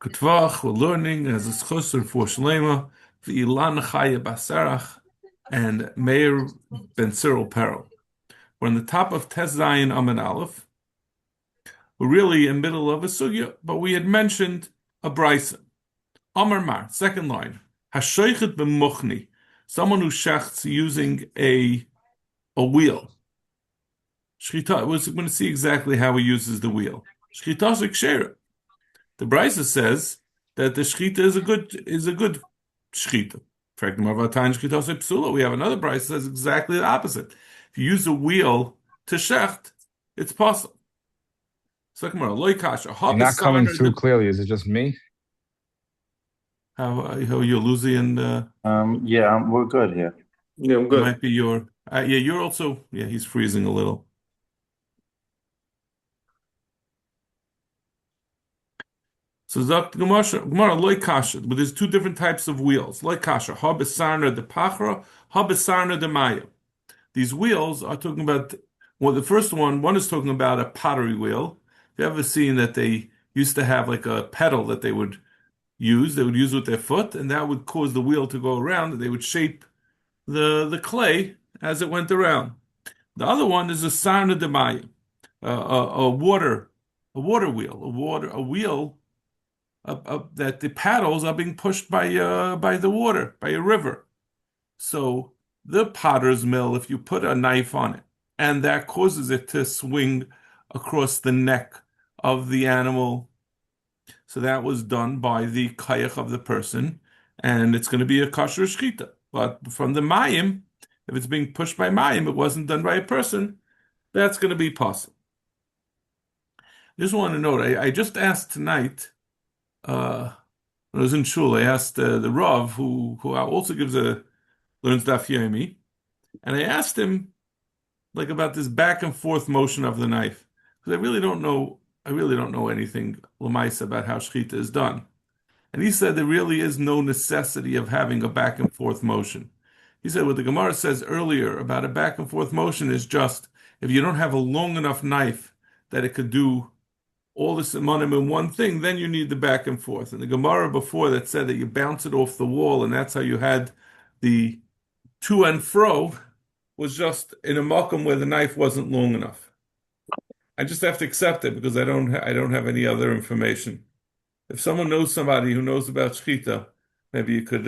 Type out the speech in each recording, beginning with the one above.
Kutvach, we're learning as a schusser for Shlema, V'ilan Chaya Basarach, and Meir Ben Cyril Peril. We're on the top of Tes Zayin Amud Aleph. We're really in the middle of a sugya, but we had mentioned a brisa. Amar Mar, second line. Hashoichet b'muchni, someone who shechts using a wheel. Shchita, we're going to see exactly how he uses the wheel. Shchita shekshera. The brisa says that the shchita is a good shchita. We have another brisa that says exactly the opposite. If you use a wheel to shecht, it's possible. You're not coming through clearly. Is it just me? How you're losing? Yeah, we're good here. Yeah, I'm It good. might be your. Yeah, you're also. Yeah, he's freezing a little. So Zok Gemara loy kasha, but there's two different types of wheels. Loy kasha, ha besarna de pachra, ha besarna de maya. These wheels are talking about. Well, the first one is talking about a pottery wheel. Have you ever seen that they used to have like a pedal that they would use? They would use with their foot, and that would cause the wheel to go around, and they would shape the clay as it went around. The other one is a sarna de maya, a water wheel, a wheel that the paddles are being pushed by the water, by a river. So the potter's mill, if you put a knife on it, and that causes it to swing across the neck of the animal, so that was done by the kayach of the person, and it's going to be a kosher shchita. But from the mayim, if it's being pushed by mayim, it wasn't done by a person, that's going to be possible. I just want to note, I just asked tonight, when I was in shul, I asked the Rav, who also learns Daf Yomi, and I asked him like about this back and forth motion of the knife, because I really don't know anything l'maisa about how shechita is done. And he said there really is no necessity of having a back and forth motion. He said what the Gemara says earlier about a back and forth motion is just if you don't have a long enough knife that it could do all the simonim in one thing, then you need the back and forth. And the Gemara before that said that you bounce it off the wall, and that's how you had the to and fro, was just in a makom where the knife wasn't long enough. I just have to accept it because I don't have any other information. If someone knows somebody who knows about shechita, maybe you could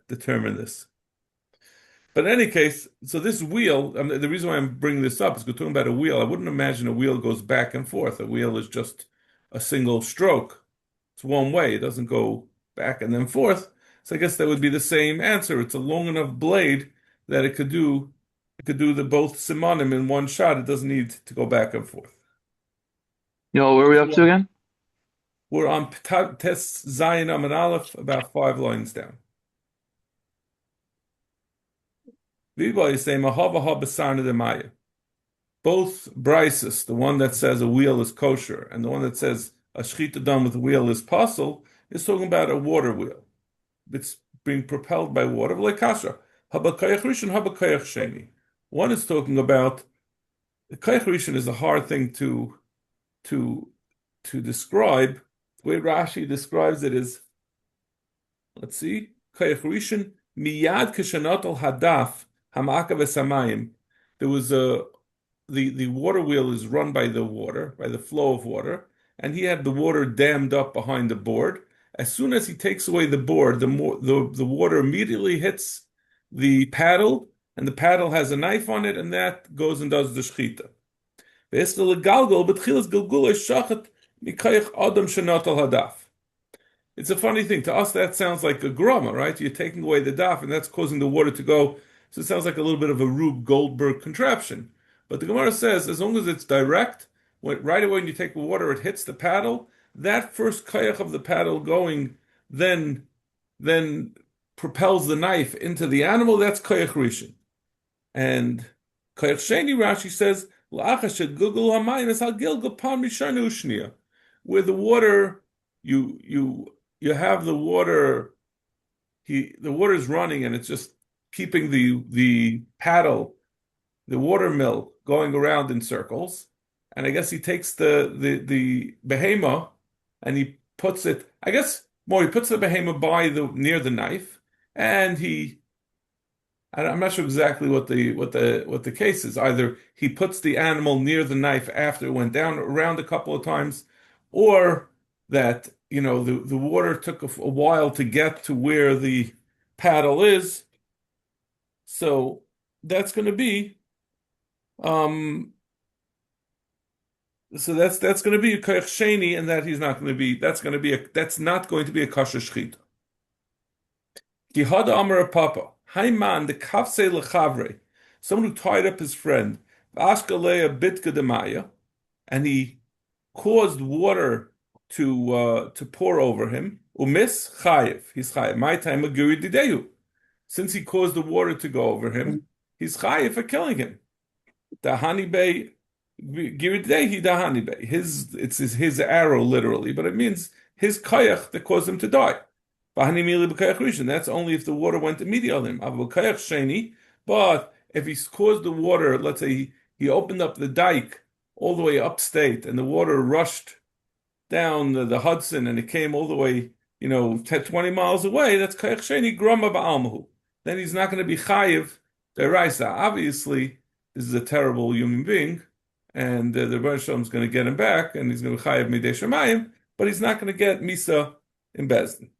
determine this. But in any case, so this wheel, the reason why I'm bringing this up is because we're talking about a wheel. I wouldn't imagine a wheel goes back and forth. A wheel is just a single stroke. It's one way. It doesn't go back and then forth. So I guess that would be the same answer. It's a long enough blade that it could do the both simonim in one shot. It doesn't need to go back and forth. Where are we up to again? We're on Tes Zayin Amud Aleph, about 5 lines down. Both brises, the one that says a wheel is kosher and the one that says a shechita done with a wheel is possible, is talking about a water wheel. It's being propelled by water. One is talking about the kayach rishon is a hard thing to describe. The way Rashi describes it is, let's see, kayach rishon miyad kishanot al hadaf hamaka v'samayim. There was the water wheel is run by the water, by the flow of water, and he had the water dammed up behind the board. As soon as he takes away the board, the water immediately hits the paddle, and the paddle has a knife on it, and that goes and does the shechita. It's a funny thing. To us, that sounds like a grama, right? You're taking away the daf, and that's causing the water to go. So it sounds like a little bit of a Rube Goldberg contraption. But the Gemara says, as long as it's direct, right away when you take the water, it hits the paddle. That first kayach of the paddle going, then propels the knife into the animal. That's kayach rishon. And kayach sheni, Rashi says, where the water, you have the water. The water is running, and it's just keeping the paddle, the water mill, going around in circles. And I guess he takes the behema and he puts it I guess more he puts the behemoth near the knife, and I'm not sure exactly what the case is. Either he puts the animal near the knife after it went down around a couple of times, or that the water took a while to get to where the paddle is. So that's going to be that's going to be a koyach sheni, and that he's not going to be. That's not going to be a kosher shchita. Gihada Amar Papa, Haiman the Kafse Lechavre, someone who tied up his friend, Ashkalea Bitka Demaya, and he caused water to pour over him. Umis Chayev, he's Chayev. My time Aguri Dideyu. Since he caused the water to go over him, he's Chayev for killing him. Dahani Bey Giridehi Dahani Bey. It's his arrow literally, but it means his kayach that caused him to die. That's only if the water went immediately on him. But if he caused the water, let's say he opened up the dike all the way upstate and the water rushed down the Hudson and it came all the way, 20 miles away, that's Kayach Sheni Grama Ba'almahu. Then he's not going to be Chayiv Deraisa. Obviously, this is a terrible human being, and the Rebbe Shalom is going to get him back, and he's going to be Chayiv Midei Shemayim, but he's not going to get Misa in Bezdin.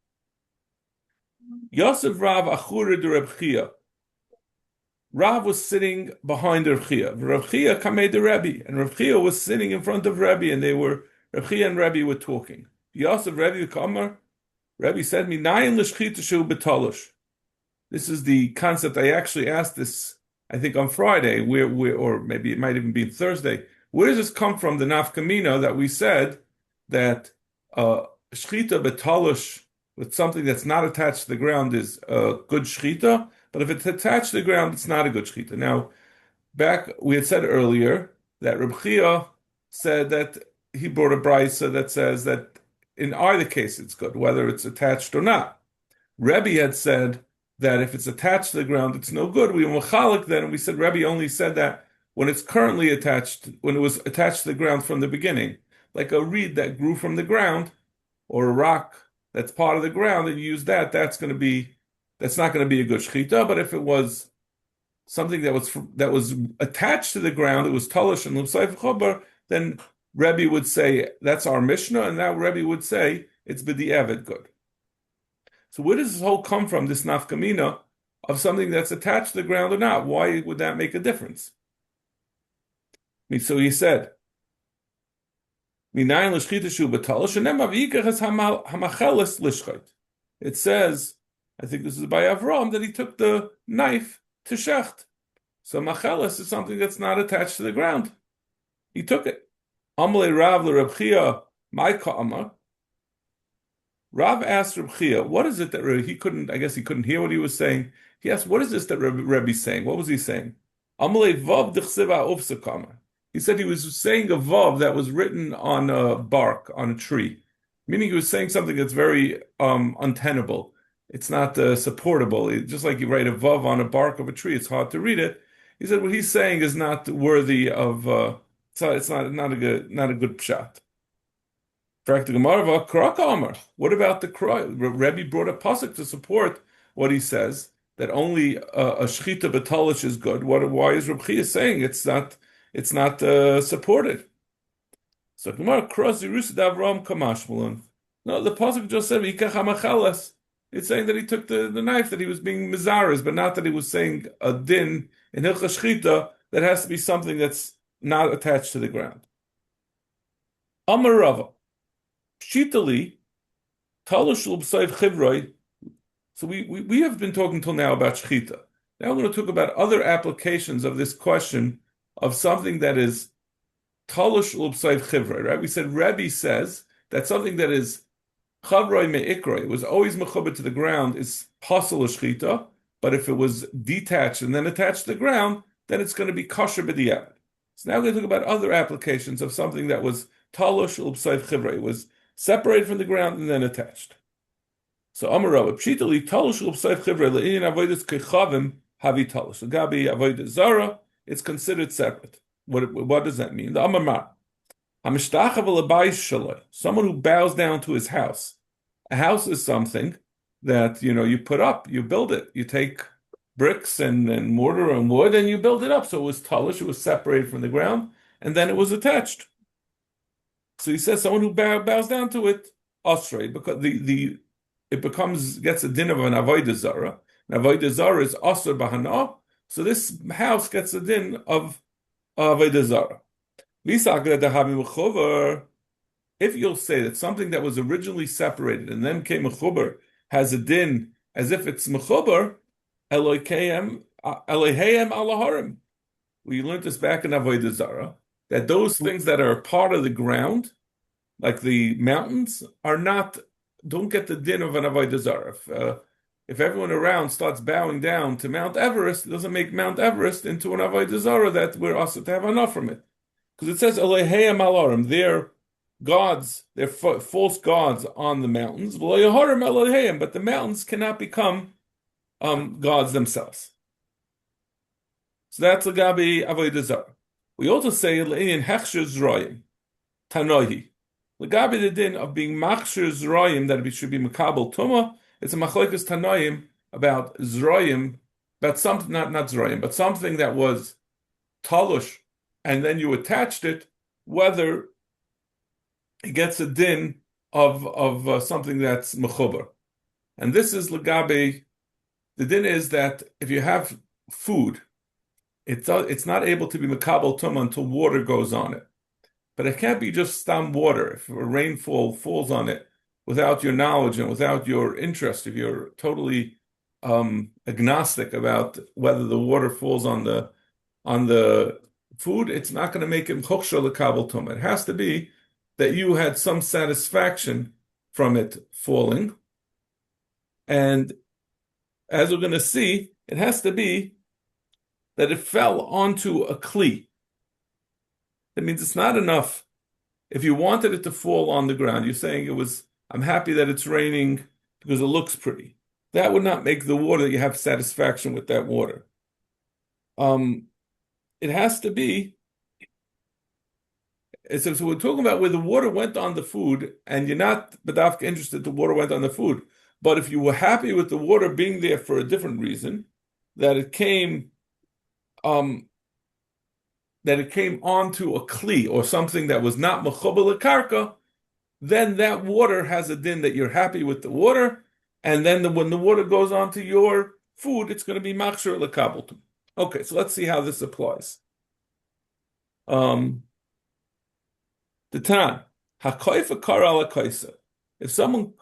Yosef Rav Achure de Reb Chia. Rav was sitting behind Reb Chia. Reb Chia kamei de Rebbe, and Reb Chia was sitting in front of Rebbe, and Reb Chia and Rebbe were talking. Yosef Rebbe Kamar, Rebbe said, "Minayin l'shchita shu betalosh." This is the concept. I actually asked this, I think, on Friday, or maybe it might even be Thursday. Where does this come from? The nafkamina that we said that shchita betalosh with something that's not attached to the ground is a good shchita, but if it's attached to the ground, it's not a good shchita. Now, we had said earlier that Reb Chia said that he brought a brisa that says that in either case it's good, whether it's attached or not. Rebbe had said that if it's attached to the ground, it's no good. We were machalik then, and we said Rebbe only said that when it's currently attached, when it was attached to the ground from the beginning, like a reed that grew from the ground, or a rock that's part of the ground, and you use that, that's not going to be a good shechita. But if it was something that was attached to the ground, it was talish and l'msayf chobar, then Rebbe would say that's our Mishnah, and now Rebbe would say it's b'di'evet good. So where does this whole come from? This nafkamina of something that's attached to the ground or not? Why would that make a difference? So he said, it says, I think this is by Avram, that he took the knife to shecht. So macheles is something that's not attached to the ground. He took it. Amalei Rav Reb Chia, my ka'amar. Rav asked Reb Chia, what is it that he couldn't hear what he was saying. He asked, what is this that Rebbe's saying? What was he saying? Amalei Vav d'chsiva ufsa ka'amar. He said he was saying a vav that was written on a bark, on a tree. Meaning he was saying something that's very untenable. It's not supportable. Just like you write a vav on a bark of a tree, it's hard to read it. He said what he's saying is not worthy of, it's not a good pshat. What about the cry? Rebbe brought a pasuk to support what he says, that only a shchita betalish is good. Why is Reb Chia saying it's not supported? So Gemara cross Yerusad Avram Kamashmalun. No, the pasuk just said Ikach hamachalas. It's saying that he took the knife, that he was being mizares, but not that he was saying a din in Hilchas Shchita that has to be something that's not attached to the ground. Amar Rava, Pshitali, Talush l'b'sayv chivroi. So we have been talking till now about Shchita. Now we're going to talk about other applications of this question of something that is Talush l'b'sayv chivroi, right? We said Rebbe says that something that is Chavroi me'ikroi, it was always mechubed to the ground, is pasul shchita, but if it was detached and then attached to the ground, then it's going to be kosher b'diavad. So now we're going to talk about other applications of something that was talush l'b'sayv chivroi, it was separated from the ground and then attached. So Amar Rava, pshitali talush l'b'sayv chivroi le'inyan avodas kechavim havi talush. So gabi avodas zara, it's considered separate. What does that mean? The Amar Mar. Someone who bows down to his house. A house is something that you put up, you build it, you take bricks and mortar and wood, and you build it up. So it was tallish, it was separated from the ground, and then it was attached. So he says someone who bows down to it, osrei, because it gets a din of an avodah zara. An avodah zara is osr bahana. So this house gets a din of avodah zara. If you'll say that something that was originally separated and then came mechuber has a din as if it's mechuber, Eloheihem alaharim. We learned this back in Avodah Zarah, that those things that are part of the ground, like the mountains, don't get the din of an Avodah Zarah. If everyone around starts bowing down to Mount Everest, it doesn't make Mount Everest into an Avodah Zarah that we're also to have enough from it. Because it says Eloheihem alaharim, they're gods, they're false gods on the mountains, but the mountains cannot become gods themselves. So that's Lagabi Avodah Zarah. We also say in Hechsher Zroyim, Tanohi. Lagabi the din of being Machsher Zroyim, that it should be Makabel Tumah, it's a Machlokes Tanoim about Zroyim, about something, not Zroyim, but something that was Talush, and then you attached it, whether it gets a din of something that's Mechuber. And this is Lagabi. The din is that if you have food, it's not able to be Makabel Tumah until water goes on it. But it can't be just stam water. If a rainfall falls on it without your knowledge and without your interest, if you're totally agnostic about whether the water falls on the food, it's not going to make it choksha l'kabel tumah. It has to be that you had some satisfaction from it falling, and as we're going to see, it has to be that it fell onto a kli. That means it's not enough. If you wanted it to fall on the ground, you're saying I'm happy that it's raining because it looks pretty. That would not make the water that you have satisfaction with that water. It has to be. So we're talking about where the water went on the food, and you're not badafka interested the water went on the food. But if you were happy with the water being there for a different reason, that it came onto a kli or something that was not mechubel karka, then that water has a din that you're happy with the water, and then when the water goes onto your food, it's going to be machshir lekabel. Okay, so let's see how this applies. The Tan hakoifa kara ala kaisa. If someone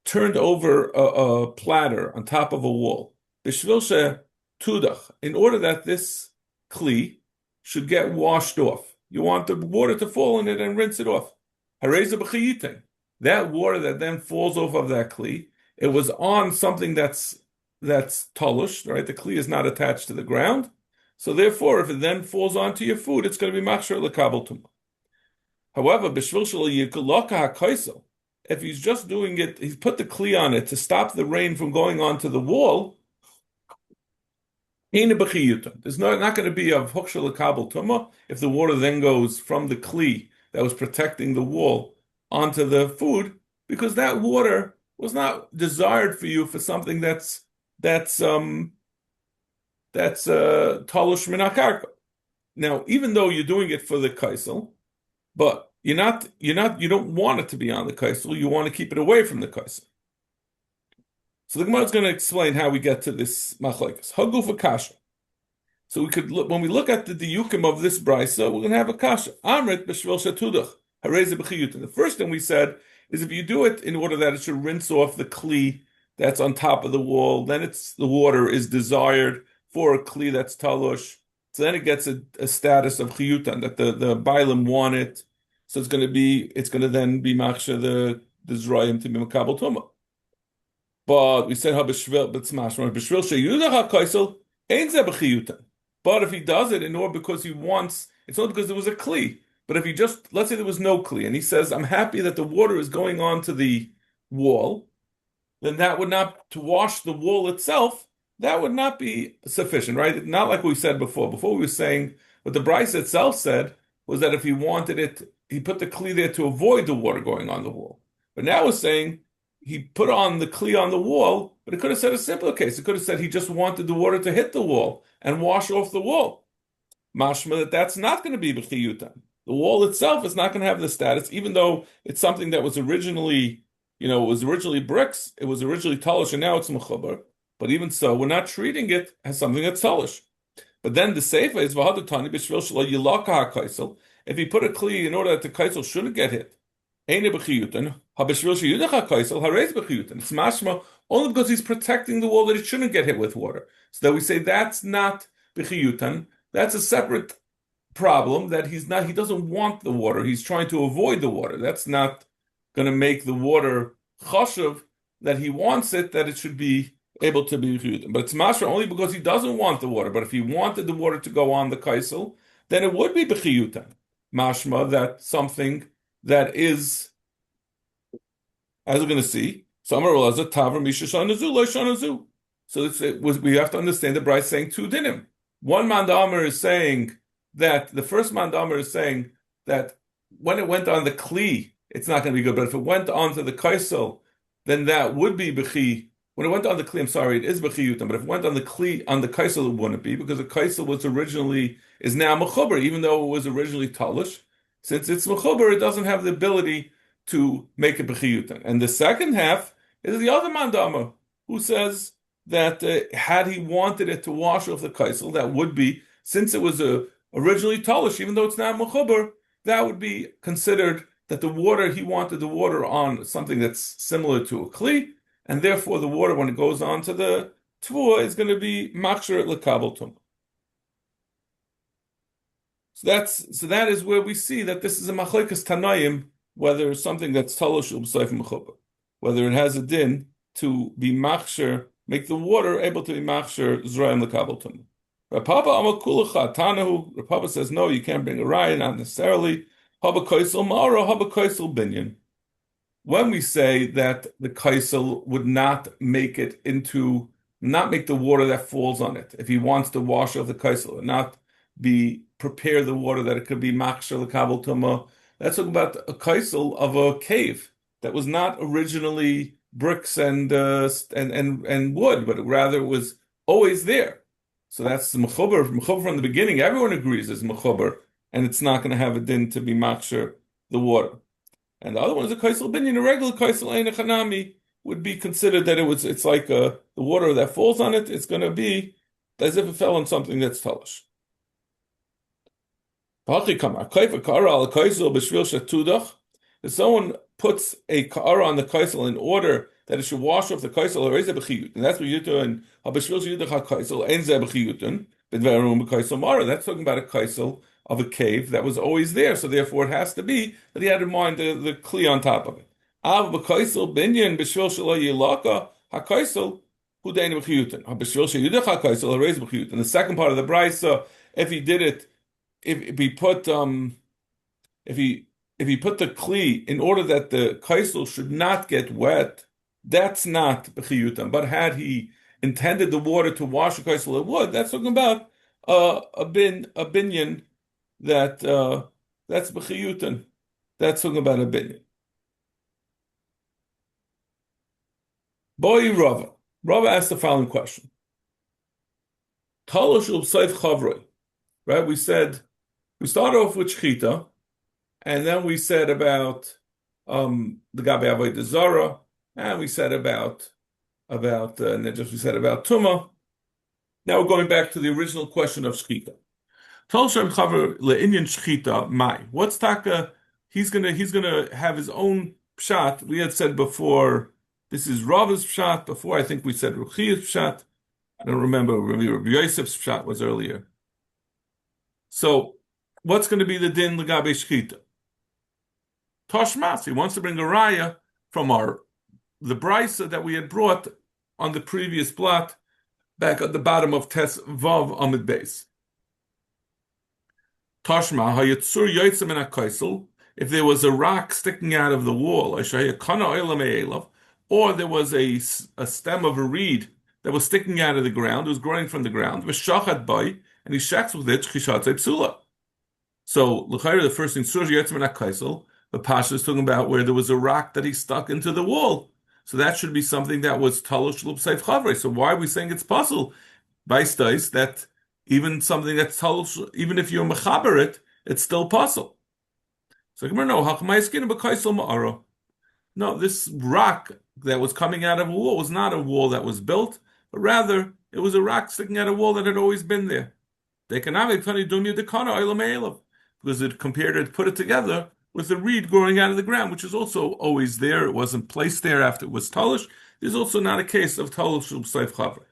turned over a platter on top of a wall, bishvil tudach, in order that this kli should get washed off, you want the water to fall in it and rinse it off. Hareza b'chayitin. That water that then falls off of that kli, it was on something that's talush, right? The kli is not attached to the ground, so therefore, if it then falls onto your food, it's going to be machshir lekabel tumah. However, b'shvil shel yikulaka hakaisel, if he's just doing it, he's put the kli on it to stop the rain from going onto the wall. There's not going to be a hukshel lekabel tumah if the water then goes from the kli that was protecting the wall onto the food, because that water was not desired for you for something that's talush min hakarka. Now, even though you're doing it for the kaisel, but you don't want it to be on the kaisel, you want to keep it away from the kaisel. So the Gemara is going to explain how we get to this machlokes. Haguf kasha. So when we look at the diyukim of this brisa, we're going to have a kasha. Amrit b'shvil shetudach hareze b'chiyutin. The first thing we said is if you do it in order that it should rinse off the kli that's on top of the wall, then the water is desired for a kli that's talush. So then it gets a status of chiyutan that the bailim want it. So it's going to then be machsha the zrayim to be makabel tumah. But we said habishvil b'tzmash b'shvil sheyudach hakaisel ein ze b'chiyutan. But if he does it in order because he wants, it's not because there was a kli. But if let's say there was no kli, and he says, I'm happy that the water is going onto the wall, then that would not, to wash the wall itself, that would not be sufficient, right? Not like we said before. Before we were saying, what the Bryce itself said was that if he wanted it, he put the kli there to avoid the water going on the wall. But now we're saying he put on the kli on the wall, but it could have said a simpler case. It could have said he just wanted the water to hit the wall and wash off the wall. Mashma that's not going to be b'chiyutan. The wall itself is not going to have the status, even though it's something that was originally, it was originally bricks, it was originally talish, and now it's mechubar. But even so, we're not treating it as something that's talish. But then the seifa is v'hadatani b'shvil shelo yilaka ha'kaisel. If he put a kli in order that the kaisel shouldn't get hit, eine b'chiyutan ha'b'shvil sheyudach ha'kaisel hareis b'chiyutan. It's mashma only because he's protecting the wall that it shouldn't get hit with water. So that we say that's not b'chiyutan. That's a separate problem that he doesn't want the water. He's trying to avoid the water. That's not going to make the water chashuv that he wants it, that it should be able to be chiyutim. But it's mashra only because he doesn't want the water. But if he wanted the water to go on the kaisel, then it would be b'chiyutim. Mashma, that something that is, as we're going to see, so we have to understand the Bryce saying two dinim. One mandamar is saying that the first mandamar is saying that when it went on the kli, it's not going to be good. But if it went on to the kaisel, then that would be b'chi. When it went on the kli, I'm sorry, it is b'chiyutam. But if it went on the kli, on the kaisel, it wouldn't be, because the kaisel is now mechuber, even though it was originally talish. Since it's mechuber, it doesn't have the ability to make it b'chiyutam. And the second half is the other mandamar, who says that had he wanted it to wash off the kaisel, that would be, since it was originally talish, even though it's not mechuber, that would be considered that the water, he wanted the water on something that's similar to a kli, and therefore the water, when it goes on to the tvua, is going to be makshir lekabel tum. So that is where we see that this is a machlekes tanayim, whether something that's talish u'b'seif mechuber, whether it has a din to be makshir, make the water able to be machshir zrayim lekabel tum. Rapapa amakulacha tanahu. Rapapa says no, you can't bring a raya, not necessarily. Haba kaisel ma'ara, haba kaisel binyan. When we say that the kaisel would not make the water that falls on it, if he wants to wash off the kaisel and not prepare the water that it could be machshir lekabel tuma, that's talking about a kaisel of a cave that was not originally bricks and wood, but rather it was always there. So that's mechuber. Mechuber from the beginning, everyone agrees is mechuber, and it's not going to have a din to be makshir the water. And the other one is a kaisel binyan. A regular kaisel ein chanami would be considered that it's like the water that falls on it. It's going to be as if it fell on something that's talish. If someone puts a ka'ara on the kaisel in order that it should wash off the kaisel, and that's what you're doing. That's talking about a kaisel of a cave that was always there, so therefore it has to be that he had in mind the kli on top of it. And the second part of the brisa, if he did it, if he put the kli in order that the kaisel should not get wet, that's not b'chiyutam. But had he intended the water to wash the kaisel, it would. That's talking about a binyan that's b'chiyutam. That's talking about a binyan. Boy Rava. Rava asked the following question. Talosh u'b'seif chavroi. Right? We started off with shchita, and then we said about the gabe avodah zara, and we said about we said about tuma. Now we're going back to the original question of shchita. Talosh chavroi le'inyan shchita mai. What's taka? He's gonna have his own pshat. We had said before. This is Rava's pshat. Before I think we said Ruchiya's pshat. I don't remember. Rabbi Yosef's pshat was earlier. So, what's going to be the din l'gabe shchita? Toshmas. He wants to bring a raya from the brisa that we had brought on the previous blot back at the bottom of Tes Vav Amid Beis. Toshma hayatzur yotzem min hakaisel. If there was a rock sticking out of the wall, or there was a stem of a reed that was sticking out of the ground, it was growing from the ground, and he shacks with it, so l'chayr, the first thing, The Pasha is talking about where there was a rock that he stuck into the wall. So that should be something that was Talosh L'Pseif Chavrei. So why are we saying it's possible? Baistais, that even something that's Talosh, even if you're Mechaber it, it's still possible. So no, this rock that was coming out of a wall was not a wall that was built, but rather it was a rock sticking out of a wall that had always been there. Because it compared it, put it together with the reed growing out of the ground, which is also always there. It wasn't placed there after it was talish. There's also not a case of talish b'seif chavre.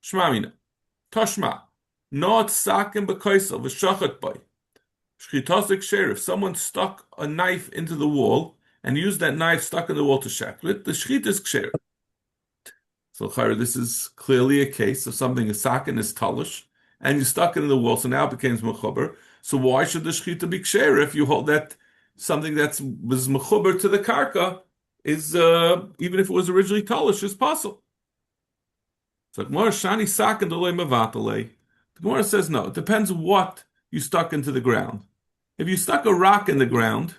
Shmamina, Tashma, not sakin b'kaisel v'shachat by. Shchitasik sheriff. Someone stuck a knife into the wall and used that knife stuck in the wall to shackle it. The shchit is ksher. So this is clearly a case of something a sakin is talish, and you stuck it in the wall, so now it becomes mechuber. So why should the shchita be ksher if you hold that something that was mechuber to the karka is even if it was originally talish is possible? So Gemara shani sakin delay mevatale. The Gemara says no. It depends what you stuck into the ground. If you stuck a rock in the ground,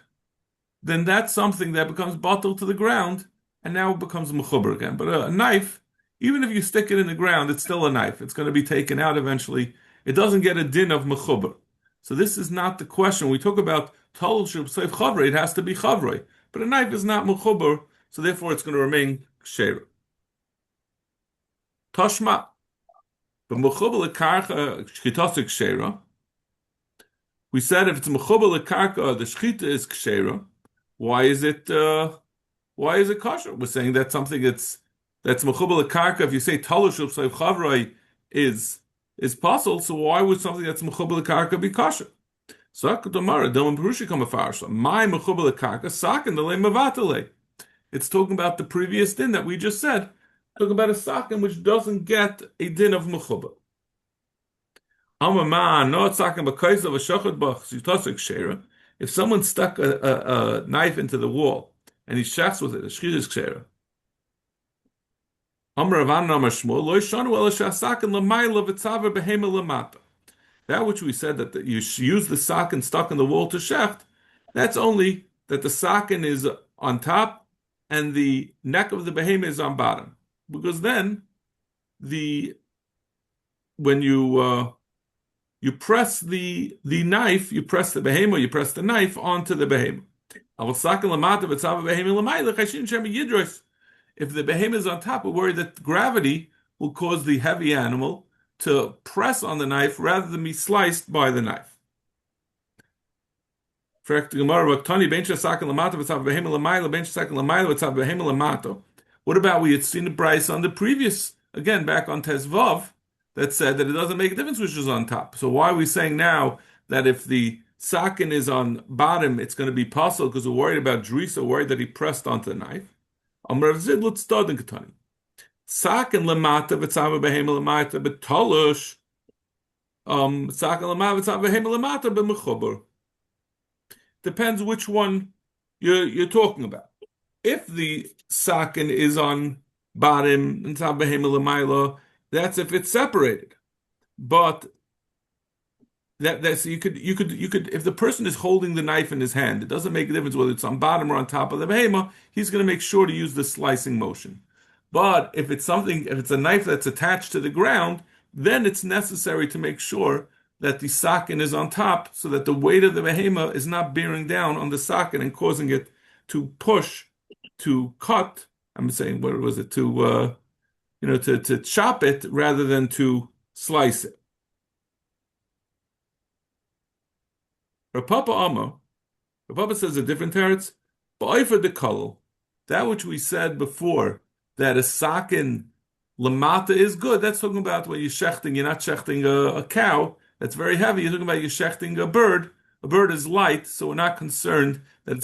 then that's something that becomes bottled to the ground, and now it becomes mechuber again. But a knife, even if you stick it in the ground, it's still a knife. It's going to be taken out eventually. It doesn't get a din of mechuber. So this is not the question. We talk about talul sheb'seif chavrei, it has to be chavrei. But a knife is not mechuber, so therefore it's going to remain ksher. Tashma. But mechuber lekarcha shchitasik ksheira. We said if it's mechuber lekarka, the shchita is ksheira. Why is it kosher? We're saying that's something that's mechuber lekarka. If you say talush b'seif chavrei is possible, so why would something that's mechuber lekarka be kosher? Sak domara delem perushi kama farsha. My mechuber lekarka sakin delei mevatale. It's talking about the previous din that we just said. Talking about a sakin which doesn't get a din of mechuber. If someone stuck a knife into the wall and he shechs with it, the shchit is ksheira. That which we said that you use the sakin stuck in the wall to shecht, that's only that the sakin is on top and the neck of the behemoth is on bottom. Because then when you press the knife, you press the behemoth, you press the knife onto the behemoth. If the behemoth is on top, we're worried that gravity will cause the heavy animal to press on the knife rather than be sliced by the knife. What about we had seen the price on the previous, again, back on Tezvav, that said that it doesn't make a difference which is on top. So why are we saying now that if the sakin is on bottom, it's going to be possible because we're worried about drisa, worried that he pressed onto the knife? Sakin lamata v'tzava behema lamata b'tolush. Sakin lamata v'tzava behema lamata b'mechuber. Depends which one you're talking about. If the sakin is on bottom and tzav behema lamayla, that's if it's separated. But that's you could if the person is holding the knife in his hand, it doesn't make a difference whether it's on bottom or on top of the behema. He's going to make sure to use the slicing motion. But if it's a knife that's attached to the ground, then it's necessary to make sure that the sakin is on top, so that the weight of the behema is not bearing down on the sakin and causing it to push, to cut. I'm saying, what was it? To chop it rather than to slice it. Rav Papa says a different teretz. Ba'ofer de kolel, that which we said before, that a sakin lamata is good. That's talking about when you're shechting. You're not shechting a cow that's very heavy. You're talking about you're shechting a bird. A bird is light, so we're not concerned that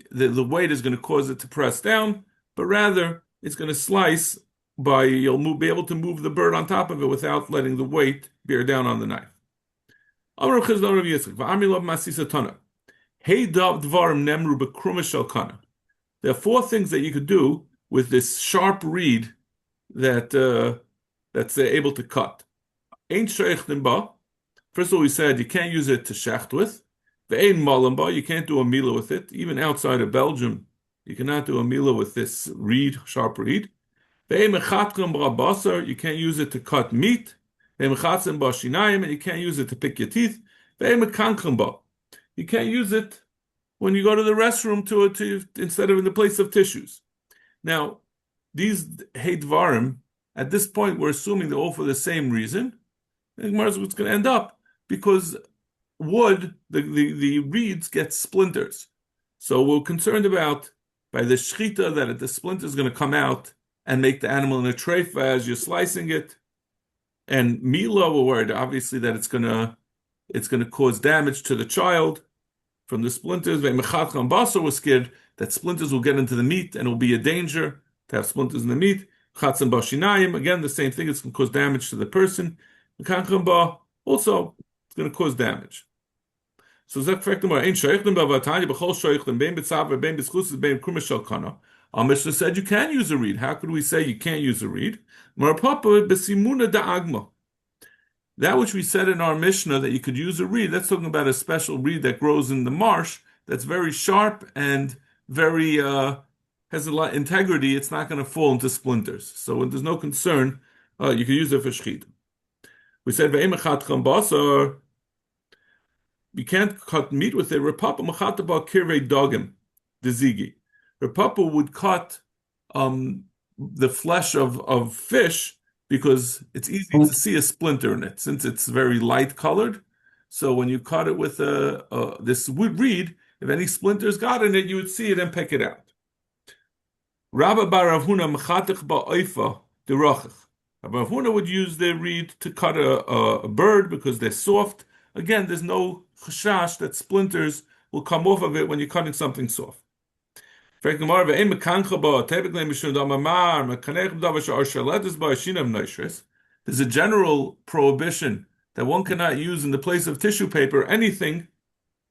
the weight is gonna cause it to press down, but rather it's gonna slice you'll be able to move the bird on top of it without letting the weight bear down on the knife. There are four things that you could do with this sharp reed that's able to cut. First of all, we said you can't use it to shecht with. Ve'ein malamba, you can't do a mila with it. Even outside of Belgium, you cannot do a mila with this reed, sharp reed. Ve'ein mechatchim b'rabasar, you can't use it to cut meat. Ve'ein mechatzim b'shinayim, and you can't use it to pick your teeth. Ve'ein mekanchim ba, you can't use it when you go to the restroom to instead of in the place of tissues. Now, these heidvarim, at this point, we're assuming they're all for the same reason. And Gemara is what's going to end up because wood, the reeds get splinters. So we're concerned about by the shchita that the splinter is going to come out and make the animal in a treifa as you're slicing it. And mila, we're worried obviously that it's going to cause damage to the child from the splinters. Ve'mechatcham basar, was scared that splinters will get into the meat and it will be a danger to have splinters in the meat. Chatzim bashinayim, again the same thing. It's going to cause damage to the person. Mekancham ba, also it's going to cause damage. So Zek Fektamar ain't shaykhim bavatanya b'chol shaykhim bein b'tzav bein b'schus bein kumishal kana. Our Mishnah said you can use a reed. How could we say you can't use a reed? Marapapa b'simuna da'agma. That which we said in our Mishnah that you could use a reed, that's talking about a special reed that grows in the marsh that's very sharp and very has a lot of integrity. It's not going to fall into splinters. So when there's no concern, you can use it for shchita. We said ve'emachatcham basar, you can't cut meat with it. Rapapa machataba kirvei dogim, the zigi. Rapapa would cut the flesh of fish because it's easy to see a splinter in it since it's very light colored. So when you cut it with this wood reed, if any splinters got in it, you would see it and pick it out. Rabba bar Rav Huna mechatich ba'oifa derachich. Rav Huna would use the reed to cut a bird because they're soft. Again, there's no chashash that splinters will come off of it when you're cutting something soft. There's a general prohibition that one cannot use in the place of tissue paper anything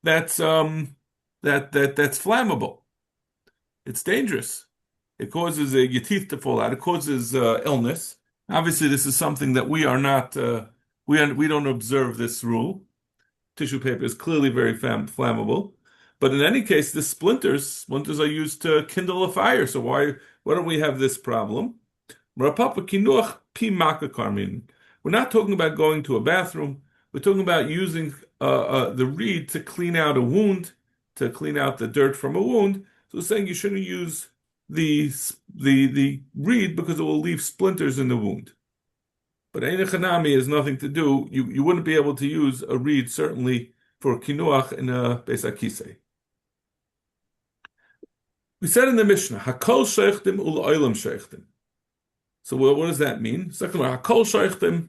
that's that's flammable. It's dangerous. It causes your teeth to fall out. It causes illness. Obviously, this is something that we are not. We don't observe this rule. Tissue paper is clearly very flammable. But in any case, the splinters are used to kindle a fire. So why don't we have this problem? We're not talking about going to a bathroom. We're talking about using the reed to clean out a wound, to clean out the dirt from a wound. So we're saying you shouldn't use the reed because it will leave splinters in the wound. But Ein Chanami has nothing to do. You wouldn't be able to use a reed certainly for kinuach in a Beis HaKisei. We said in the Mishnah, Hakol sheichtim u'l'olam sheichtim. So what does that mean? Second one, Hakol sheichtim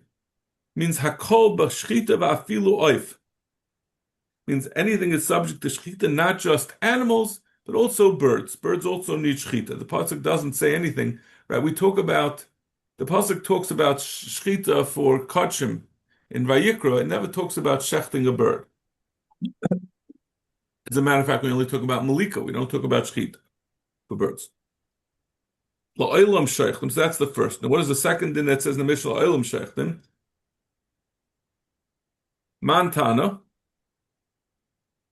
means Hakol b'shchita v'afilu oif. Means anything is subject to shchita, not just animals, but also birds. Birds also need shchita. The pasuk doesn't say anything, right? The pasuk talks about shchita for kachim in Vayikra. It never talks about shechting a bird. As a matter of fact, we only talk about malika. We don't talk about shchita for birds. La'olam sheichtim. So that's the first. Now, what is the second thing that says in the Mishnah? La'olam sheichtim. Mantana.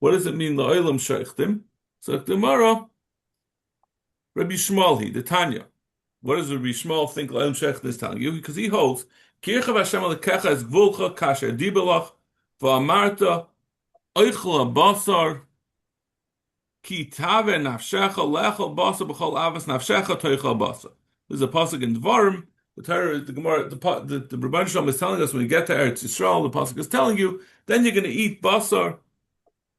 What does it mean? La'olam sheichtim. So Gemara, Rabbi Shmuel, the Tanya. What does Rabbi Shmuel think La'olam sheichtim is telling you? Because he holds Kirchav Hashem alekecha es gvulcha kasher dibelach va'amarta oichla basar. There's a pasuk in Dvarim. The Torah, the Gemara, the Rebbeinu Shalom is telling us when you get to Eretz Yisrael, the pasuk is telling you, then you're going to eat basar.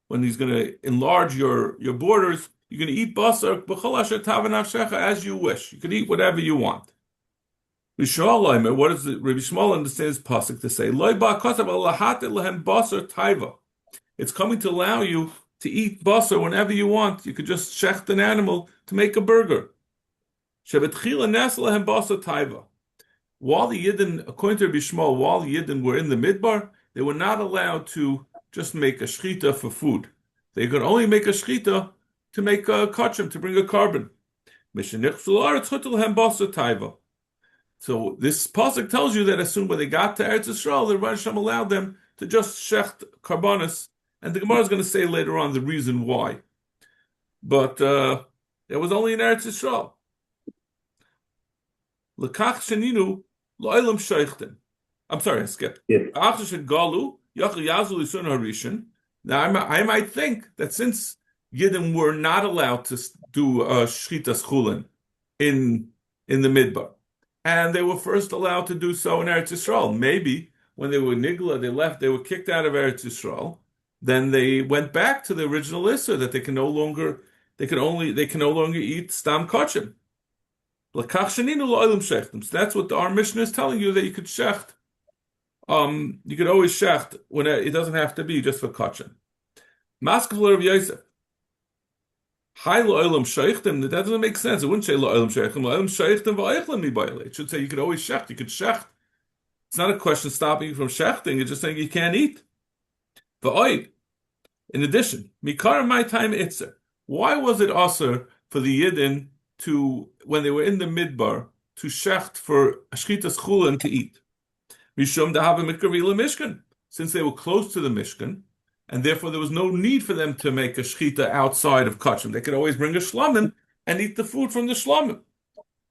When he's going to enlarge your borders, you're going to eat basar as you wish. You can eat whatever you want. What does Rabbi Shmuel understands pasuk to say? It's coming to allow you to eat basar whenever you want. You could just shecht an animal to make a burger. While the Yidden, according to Rabbi Shmuel, while the Yidden were in the Midbar, they were not allowed to just make a shchita for food. They could only make a shchita to make a kachim, to bring a carbon. So this pasuk tells you that as soon when they got to Eretz Yisrael, the Rebbeinu Shalom allowed them to just shecht karbanis And the Gemara is going to say later on the reason why. But it was only in Eretz Yisrael. Lekach sheninu lo'elam sheichten. I'm sorry, I skipped. Now, I might think that since Yidden were not allowed to do Shchitas Chullin in the Midbar, and they were first allowed to do so in Eretz Yisrael, maybe when they were Nigla, they were kicked out of Eretz Yisrael, then they went back to the original Issa that they can no longer eat Stam Kachim. So that's what our Mishnah is telling you, that you could shecht. You could always shecht when it doesn't have to be just for kachin. Maskevler of Yosef. Hi lo'olam sheichtim. That doesn't make sense. It wouldn't say lo'olam sheichtim. Lo'olam sheichtim va'eichlim mibayle. It should say you could always shecht. You could shecht. It's not a question stopping you from shechting. It's just saying you can't eat. Va'oid. In addition, mikar my time itzer. Why was it also for the Yidden to, when they were in the midbar, to shecht for shchitas chulin to eat? Mishum dahava mikavila mishkan, since they were close to the mishkan, and therefore there was no need for them to make a shchita outside of kachim. They could always bring a shlamim and eat the food from the shlamim.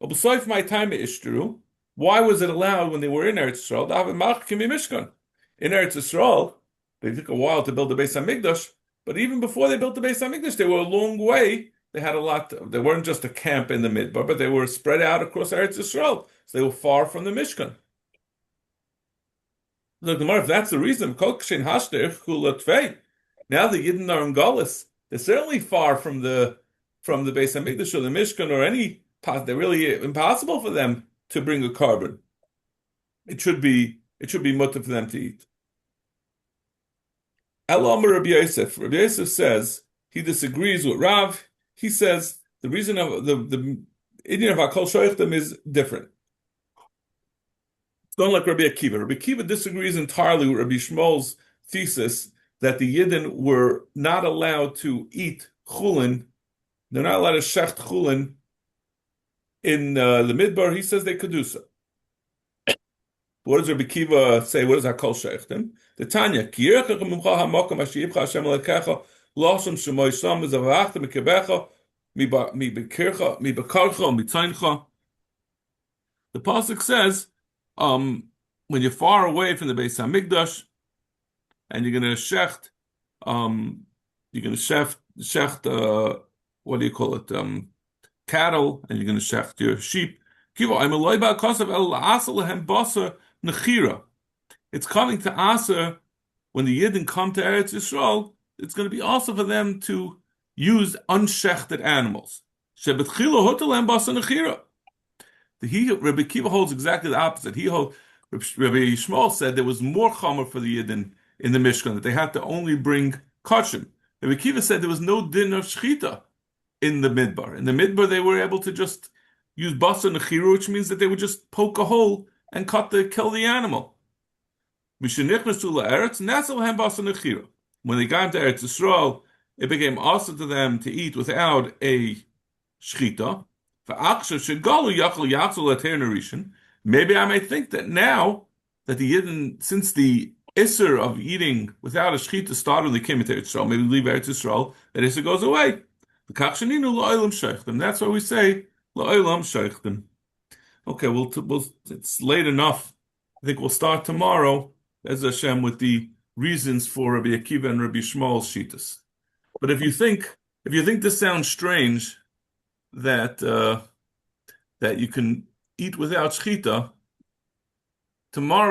But besides my time ishtaru, why was it allowed when they were in Eretz Yisrael? Dahava machkim mishkan. In Eretz Yisrael, they took a while to build the Beis Hamikdash, but even before they built the Beis Hamikdash, they were a long way. They had a lot. They weren't just a camp in the midbar, but they were spread out across Eretz Yisrael, so they were far from the mishkan. Look, if that's the reason, now the Yidden are in Galus. They're certainly far from the Beis Hamikdash or the Mishkan or any. They're really impossible for them to bring a carbon. It should be mutter for them to eat. Elamar Rabbi Yosef. Rabbi Yosef says he disagrees with Rav. He says the reason of the Indian of Hakol Shoichtem is different. Don't like Rabbi Akiva. Rabbi Akiva disagrees entirely with Rabbi Shmuel's thesis that the Yidden were not allowed to eat chulin. They're not allowed to shecht chulin in the midbar. He says they could do so. What does Rabbi Akiva say? What does that call shechtim? The Tanya, the pasuk says, when you're far away from the Beis Hamikdash, and you're going to shecht, what do you call it, cattle, and you're going to shecht your sheep. It's coming to Asa, when the Yidden come to Eretz Yisrael, it's going to be also for them to use unshechted animals. Rabbi Akiva holds exactly the opposite. Rabbi Yishmael said there was more chomer for the Yidden in the Mishkan, that they had to only bring kachim. Rabbi Akiva said there was no din of shchita in the midbar. In the midbar, they were able to just use basa nechira, which means that they would just poke a hole and kill the animal. When they got into Eretz Yisrael, it became also to them to eat without a shchita. Maybe I may think that now that the Yidden, since the Isser of eating without a shchita started when they came into Eretz Yisrael, maybe leave Eretz Yisrael, that Isser goes away. That's why we say la'olam sheichtim. Okay, it's late enough. I think we'll start tomorrow, as Hashem, with the reasons for Rabbi Akiva and Rabbi Shmuel's shitas. But if you think this sounds strange, that you can eat without shchita, tomorrow